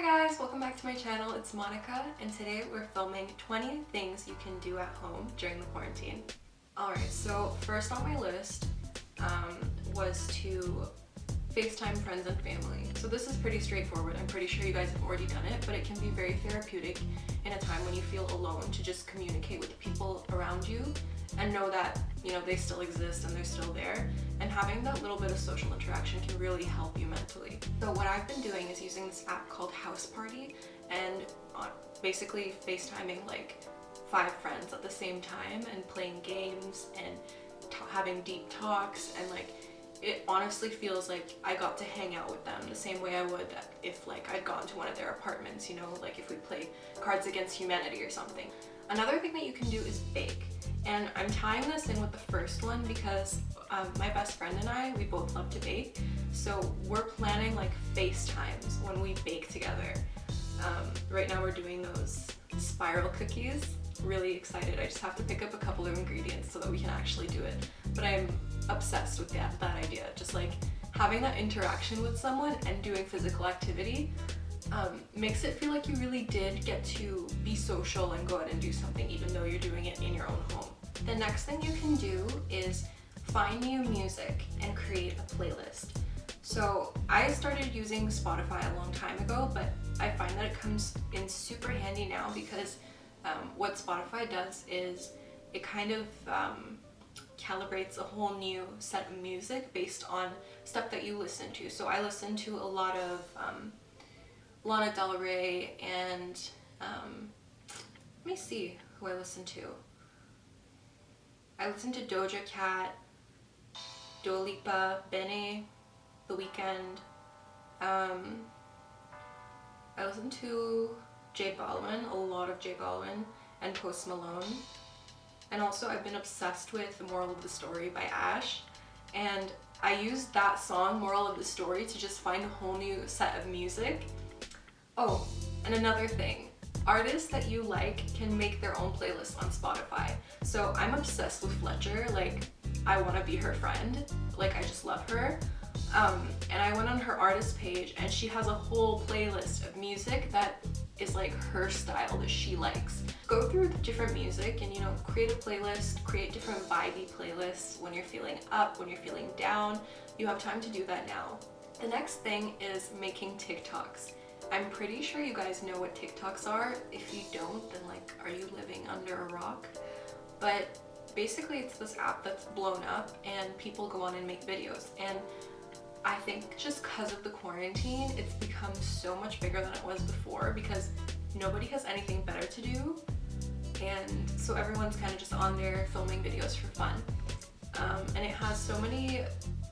Hi guys, welcome back to my channel. It's Monica and today we're filming 20 things you can do at home during the quarantine. Alright, so first on my list was to FaceTime friends and family. So this is pretty straightforward. I'm pretty sure you guys have already done it, but it can be very therapeutic in a time when you feel alone to just communicate with the people around you and know that, you know, they still exist and they're still there. And having that little bit of social interaction can really help you mentally. So what I've been doing is using this app called House Party and basically FaceTiming like 5 friends at the same time and playing games and having deep talks, and like it honestly feels like I got to hang out with them the same way I would if like I'd gone to one of their apartments, you know, like if we play Cards Against Humanity or something. Another thing that you can do is bake. And I'm tying this in with the first one because my best friend and I, we both love to bake. So we're planning like FaceTimes when we bake together. Right now we're doing those spiral cookies. Really excited. I just have to pick up a couple of ingredients so that we can actually do it. But I'm obsessed with that idea. Just like having that interaction with someone and doing physical activity makes it feel like you really did get to be social and go out and do something even though you're doing it in your own home. The next thing you can do is find new music and create a playlist. So I started using Spotify a long time ago, but I find that it comes in super handy now because what Spotify does is it kind of calibrates a whole new set of music based on stuff that you listen to. So I listen to a lot of Lana Del Rey and let me see who I listen to. I listen to Doja Cat, Dua Lipa, Benny, The Weeknd. I listen to J Balvin, a lot of J Balvin, and Post Malone. And also I've been obsessed with The Moral of the Story by Ash. And I used that song, Moral of the Story, to just find a whole new set of music. Oh, and another thing. Artists that you like can make their own playlists on Spotify. So I'm obsessed with Fletcher, like I want to be her friend, like I just love her. And I went on her artist page and she has a whole playlist of music that is like her style that she likes. Go through the different music and, you know, create a playlist, create different vibey playlists when you're feeling up, when you're feeling down. You have time to do that now. The next thing is making TikToks. I'm pretty sure you guys know what TikToks are. If you don't, then like, are you living under a rock? But basically it's this app that's blown up and people go on and make videos. And I think just because of the quarantine, it's become so much bigger than it was before because nobody has anything better to do. And so everyone's kind of just on there filming videos for fun. And it has so many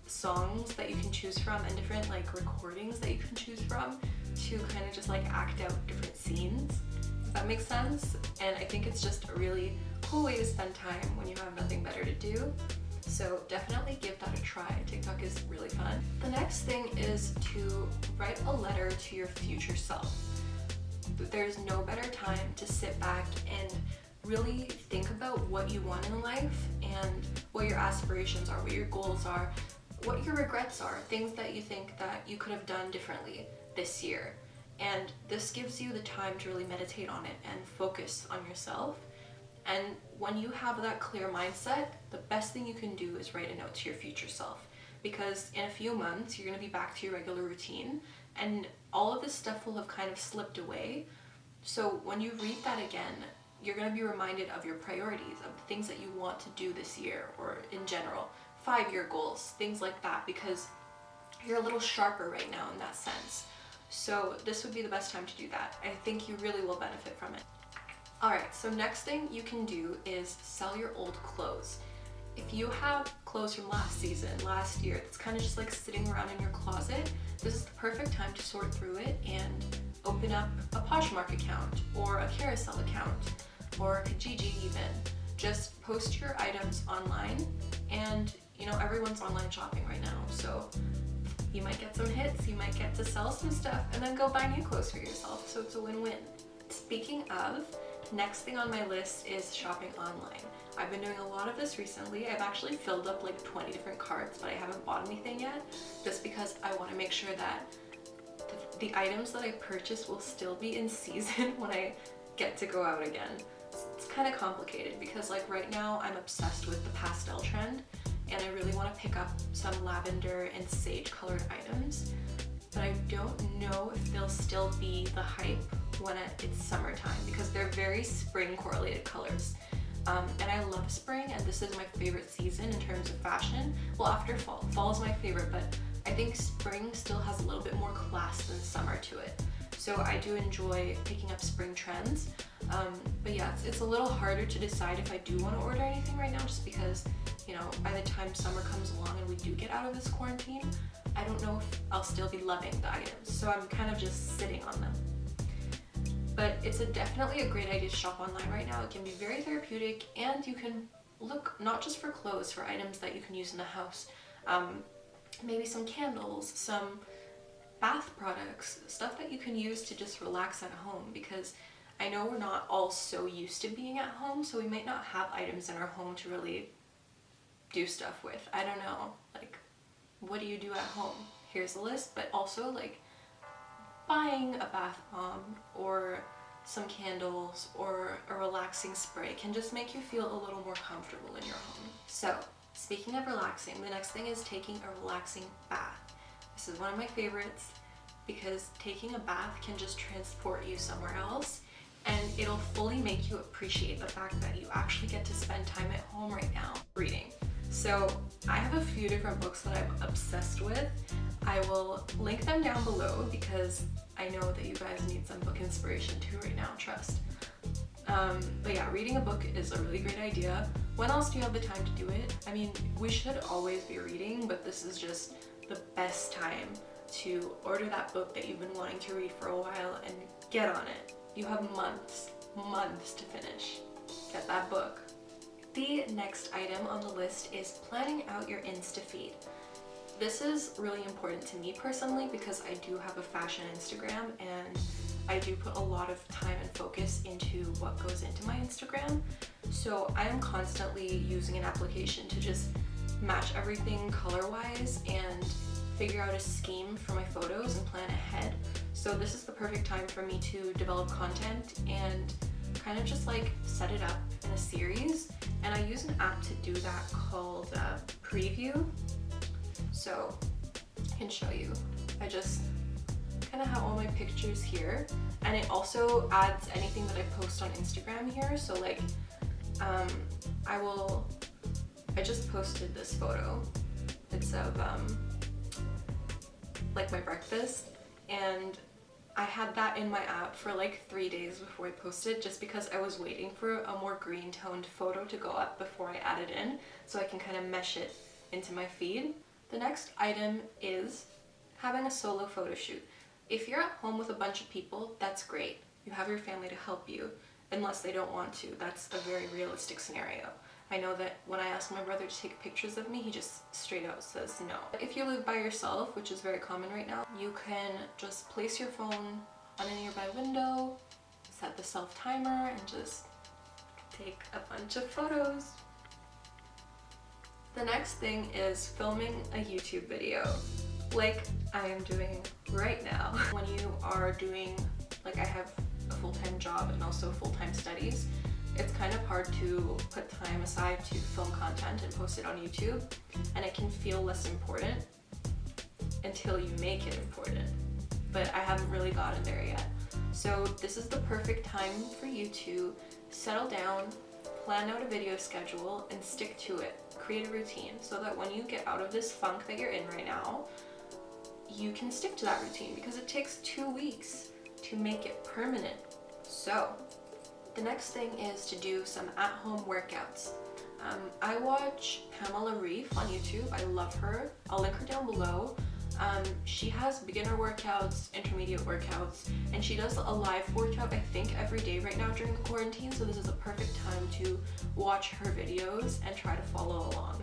songs that you can choose from and different like recordings that you can choose from to kind of just like act out different scenes, if that makes sense. And I think it's just a really cool way to spend time when you have nothing better to do. So definitely give that a try. TikTok is really fun. The next thing is to write a letter to your future self. There's no better time to sit back and really think about what you want in life and what your aspirations are, what your goals are, what your regrets are, things that you think that you could have done differently this year. And this gives you the time to really meditate on it and focus on yourself. And when you have that clear mindset, the best thing you can do is write a note to your future self. Because in a few months, you're going to be back to your regular routine and all of this stuff will have kind of slipped away. So when you read that again, you're going to be reminded of your priorities, of the things that you want to do this year or in general, 5-year goals, things like that, because you're a little sharper right now in that sense. So this would be the best time to do that. I think you really will benefit from it. Alright, so next thing you can do is sell your old clothes. If you have clothes from last season, last year, it's kind of just like sitting around in your closet, this is the perfect time to sort through it and open up a Poshmark account or a carousel account or Kijiji even. Just post your items online and, you know, everyone's online shopping right now, so you might get some hits, you might get to sell some stuff and then go buy new clothes for yourself, so it's a win-win. Speaking of, next thing on my list is shopping online. I've been doing a lot of this recently. I've actually filled up like 20 different carts, but I haven't bought anything yet just because I want to make sure that the the items that I purchase will still be in season when I get to go out again. It's kind of complicated because like right now I'm obsessed with the pastel trend and I really want to pick up some lavender and sage colored items, but I don't know if they'll still be the hype when it's summertime because they're very spring correlated colors. And I love spring, and this is my favorite season in terms of fashion. Well, after fall. Fall is my favorite, but I think spring still has a little bit more class than summer to it. So I do enjoy picking up spring trends. But yeah, it's a little harder to decide if I do want to order anything right now just because, you know, by the time summer comes along and we do get out of this quarantine, I don't know if I'll still be loving the items. So I'm kind of just sitting on them. But it's definitely a great idea to shop online right now. It can be very therapeutic, and you can look not just for clothes, for items that you can use in the house. Maybe some candles, some bath products, stuff that you can use to just relax at home, because I know we're not all so used to being at home, so we might not have items in our home to really do stuff with. I don't know, like, what do you do at home? Here's a list, but also like buying a bath bomb or some candles or a relaxing spray can just make you feel a little more comfortable in your home. So, speaking of relaxing, the next thing is taking a relaxing bath. This is one of my favorites because taking a bath can just transport you somewhere else, and it'll fully make you appreciate the fact that you actually get to spend time at home right now reading. So I have a few different books that I'm obsessed with. I will link them down below because I know that you guys need some book inspiration too right now, trust. But yeah, reading a book is a really great idea. When else do you have the time to do it? I mean, we should always be reading, but this is just the best time to order that book that you've been wanting to read for a while and get on it. You have months to finish. Get that book. The next item on the list is planning out your Insta feed. This is really important to me personally because I do have a fashion Instagram and I do put a lot of time and focus into what goes into my Instagram. So I am constantly using an application to just match everything color-wise and figure out a scheme for my photos and plan ahead. So this is the perfect time for me to develop content and kind of just like set it up in a series. And I use an app to do that called Preview. So I can show you. I just kind of have all my pictures here, and it also adds anything that I post on Instagram here. So like I just posted this photo. It's of like my breakfast, and I had that in my app for like 3 days before I posted just because I was waiting for a more green toned photo to go up before I add it in so I can kind of mesh it into my feed. The next item is having a solo photo shoot. If you're at home with a bunch of people, that's great. You have your family to help you, unless they don't want to. That's a very realistic scenario. I know that when I ask my brother to take pictures of me, he just straight out says no. If you live by yourself, which is very common right now, you can just place your phone on a nearby window, set the self timer, and just take a bunch of photos. The next thing is filming a YouTube video, like I am doing right now. When you are doing, like I have a full-time job and also full-time studies, it's kind of hard to put time aside to film content and post it on YouTube, and it can feel less important until you make it important. But I haven't really gotten there yet. So this is the perfect time for you to settle down, plan out a video schedule, and stick to it. Create a routine so that when you get out of this funk that you're in right now, you can stick to that routine because it takes 2 weeks to make it permanent. So the next thing is to do some at-home workouts. I watch Pamela Reif on YouTube. I love her. I'll link her down below. She has beginner workouts, intermediate workouts, and she does a live workout I think every day right now during the quarantine, so this is a perfect time to watch her videos and try to follow along.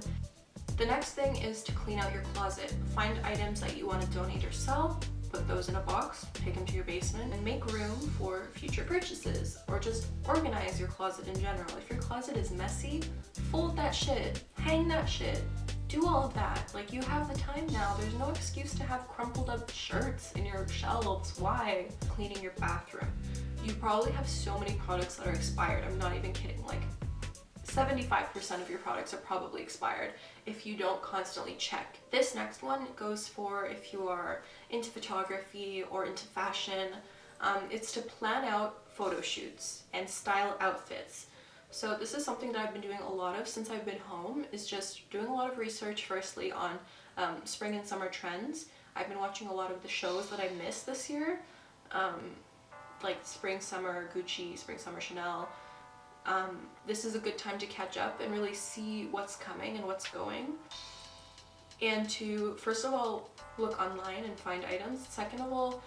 The next thing is to clean out your closet. Find items that you want to donate or sell, put those in a box, take them to your basement, and make room for future purchases, or just organize your closet in general. If your closet is messy, fold that shit, hang that shit, do all of that. Like, you have the time now. There's no excuse to have crumpled up shirts in your shelves. Why? Cleaning your bathroom. You probably have so many products that are expired. I'm not even kidding. Like 75% of your products are probably expired if you don't constantly check. This next one goes for if you are into photography or into fashion. It's to plan out photo shoots and style outfits. So this is something that I've been doing a lot of since I've been home, is just doing a lot of research firstly on spring and summer trends. I've been watching a lot of the shows that I missed this year, like Spring Summer Gucci, Spring Summer Chanel. This is a good time to catch up and really see what's coming and what's going. And to, first of all, look online and find items. Second of all,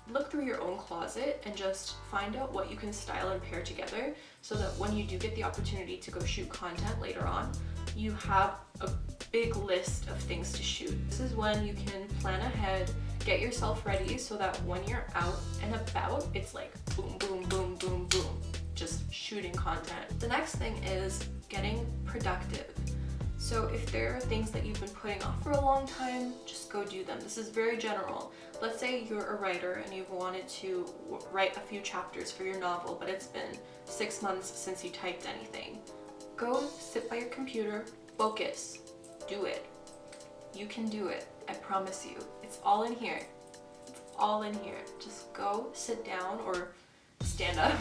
look through your own closet and just find out what you can style and pair together so that when you do get the opportunity to go shoot content later on, you have a big list of things to shoot. This is when you can plan ahead, get yourself ready so that when you're out and about, it's like boom, boom, boom, boom, boom, just shooting content. The next thing is getting productive. So if there are things that you've been putting off for a long time, just go do them. This is very general. Let's say you're a writer and you've wanted to write a few chapters for your novel, but it's been 6 months since you typed anything. Go sit by your computer, focus, do it. You can do it, I promise you. It's all in here. It's all in here. Just go sit down or stand up.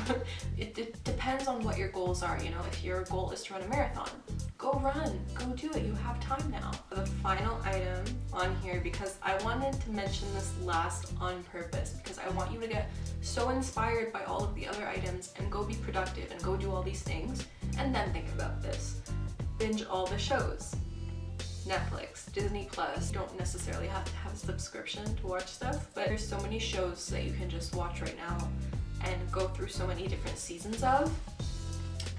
It depends on what your goals are, you know. If your goal is to run a marathon, go run, go do it. You have time now. The final item on here, because I wanted to mention this last on purpose, because I want you to get so inspired by all of the other items and go be productive and go do all these things, and then think about this. Binge all the shows. Netflix, Disney Plus. You don't necessarily have to have a subscription to watch stuff, but there's so many shows that you can just watch right now and go through so many different seasons of.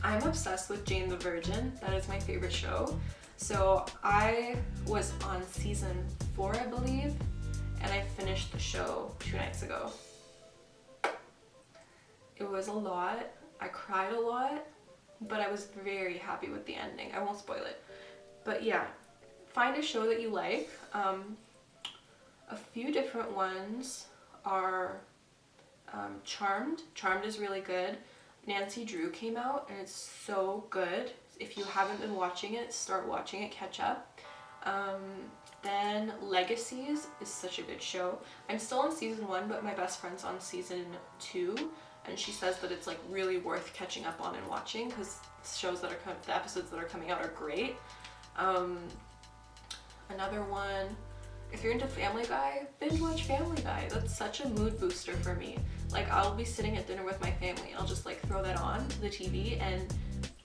I'm obsessed with Jane the Virgin. That is my favorite show. So I was on season 4, I believe, and I finished the show 2 nights ago. It was a lot. I cried a lot, but I was very happy with the ending. I won't spoil it. But yeah, find a show that you like. A few different ones are Charmed. Charmed is really good. Nancy Drew came out and it's so good. If you haven't been watching it, start watching it, catch up. Then Legacies is such a good show. I'm still on season 1, but my best friend's on season 2, and she says that it's like really worth catching up on and watching because the episodes that are coming out are great. Another one, if you're into Family Guy, binge watch Family Guy. That's such a mood booster for me. Like, I'll be sitting at dinner with my family and I'll just like throw that on to the TV and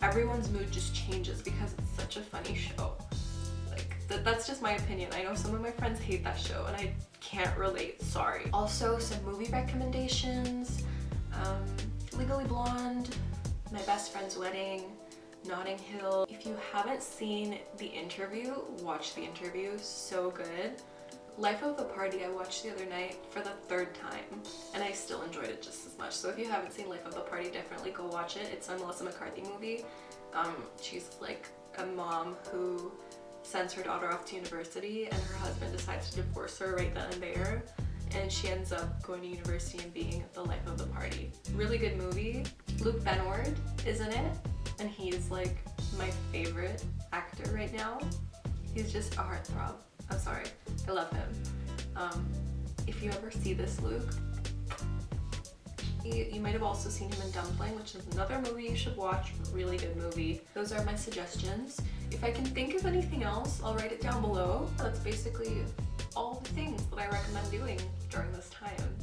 everyone's mood just changes because it's such a funny show. Like, that's just my opinion. I know some of my friends hate that show and I can't relate, sorry. Also, some movie recommendations. Legally Blonde, My Best Friend's Wedding, Notting Hill. If you haven't seen The Interview, watch The Interview, so good. Life of the Party I watched the other night for the 3rd time, and I still enjoyed it just as much. So if you haven't seen Life of the Party, definitely go watch it. It's a Melissa McCarthy movie. She's like a mom who sends her daughter off to university, and her husband decides to divorce her right then and there, and she ends up going to university and being the life of the party. Really good movie. Luke Benward is in it, and he's like my favorite actor right now. He's just a heartthrob. I'm sorry, I love him. If you ever see this Luke, you might have also seen him in Dumpling, which is another movie you should watch. Really good movie. Those are my suggestions. If I can think of anything else, I'll write it down below. That's basically all the things that I recommend doing during this time.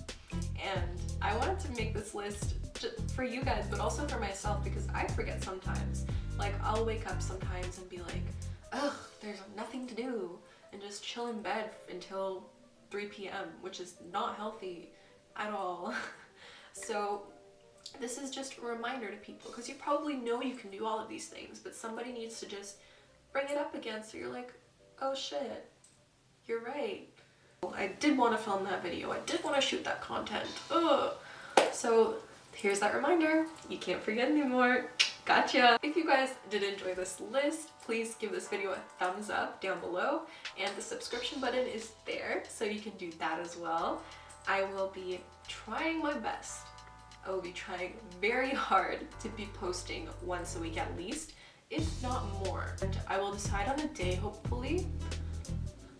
And I wanted to make this list for you guys, but also for myself, because I forget sometimes. Like, I'll wake up sometimes and be like, ugh, there's nothing to do, and just chill in bed until 3 p.m., which is not healthy at all. So this is just a reminder to people, because you probably know you can do all of these things, but somebody needs to just bring it up again so you're like, oh shit, you're right. I did want to film that video. I did want to shoot that content. Ugh. So here's that reminder. You can't forget anymore. Gotcha! If you guys did enjoy this list, please give this video a thumbs up down below, and the subscription button is there, so you can do that as well. I will be trying my best. I will be trying very hard to be posting once a week at least, if not more. And I will decide on a day, hopefully.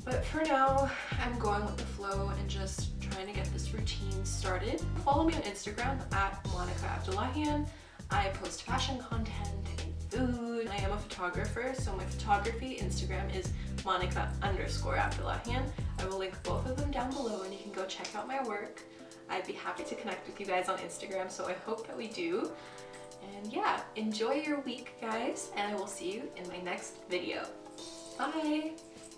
But for now, I'm going with the flow and just trying to get this routine started. Follow me on Instagram at Monica Abdullahian. I post fashion content and food. I am a photographer, so my photography Instagram is Monica_Abdullahian. I will link both of them down below and you can go check out my work. I'd be happy to connect with you guys on Instagram, so I hope that we do. And yeah, enjoy your week, guys, and I will see you in my next video. Bye!